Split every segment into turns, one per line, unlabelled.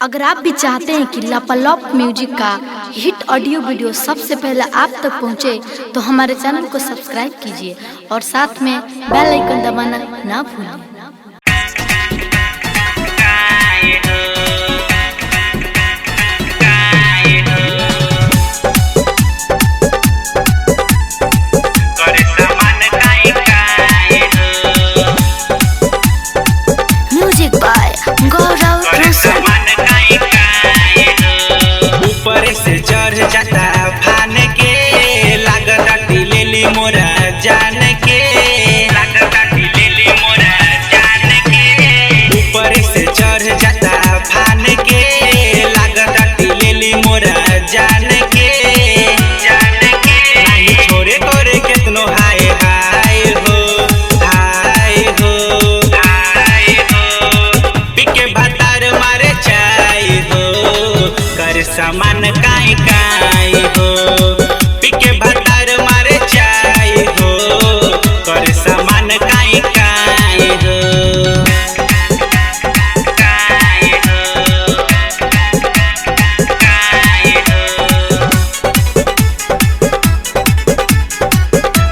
अगर आप भी चाहते हैं कि लापालॉप म्यूजिक का हिट ऑडियो वीडियो सबसे पहले आप तक पहुंचे, तो हमारे चैनल को सब्सक्राइब कीजिए और साथ में बेल आइकन दबाना ना भूलें। म्यूजिक बाय गौरव रोशन।
ऊपर से चढ़ जाता फान के, लागता टिलेली मोरा जान के, लागता टिलेली मोरा जान के। ऊपर से चढ़ जाता फान के, लागता टिलेली मोरा जान के, जान के। नहीं छोड़े तोरे केतनो हाय हाय हो, हाय हो, हाय हो। पिके भातार मारे चाय हो, कर सामान काई काई हो। पिके भातार मारे चाय हो, कर सामान काई काई हो, काई हो, काई हो।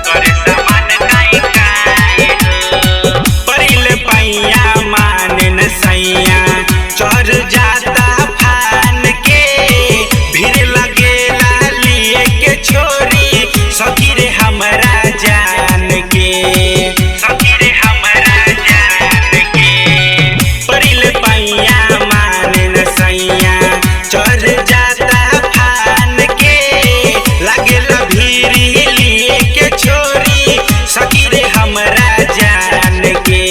कर सामान काई काई हो। परिल पैया मान न सैया, चढ़ जाता फान के, भीड़ लगेला लिए के छोरी, सखी रे हमरा जान के, सखी रे हमरा जान के। परिल पैया मान न सैया, चढ़ जाता फान के, लगेला भीड़ लिए के छोरी, सखी रे हमरा जान के,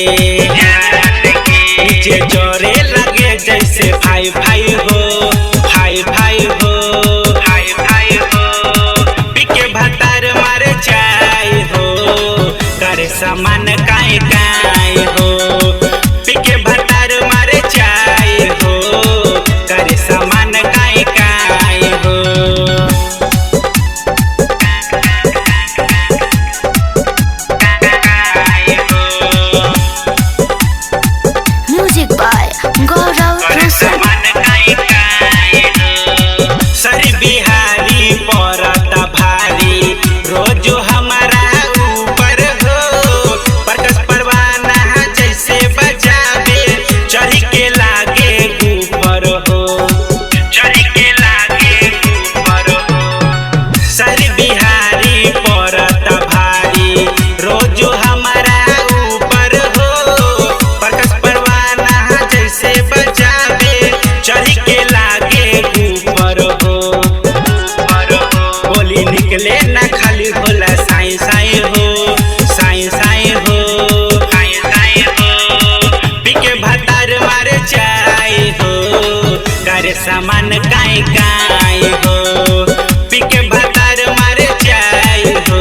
जान के। नीचे चोरे लगे जैसे भाई भाई हो, भाई भाई हो, भाई भाई हो। पिके भातार मारे चाय हो, करे सामान काई काई हो। पिके भातार मारे चाय हो, करे सामान काई काई हो।
म्यूजिक बाय गौरव रोशन।
सर बिहारी पड़ता भारी, रोज हमारा ऊपर हो। प्रकाश परवाना जैसे बजावे, चढ़ के लागे ऊपर हो, चढ़ के लागे ऊपर हो। सर बिहारी पड़ता भारी, रोज हमारा ऊपर हो। प्रकाश परवाना जैसे बजावे, चढ़ के लागे ऊपर हो, बोली निकले ना खाली होला साई साई हो, साई साई हो, साई साई हो। पिके भातार मारे चाय हो, करे सामान काई काई हो। पिके भातार मारे चाय हो,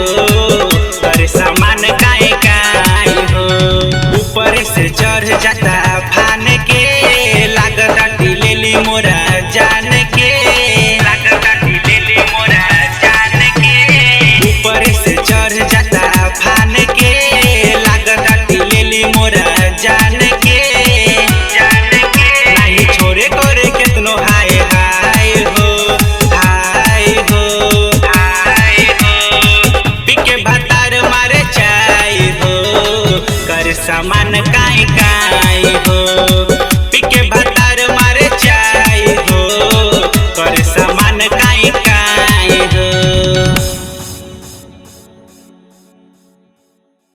करे सामान काई काई हो। ऊपर से चढ़ जाता फान के, लागता टिलेली मोरा जान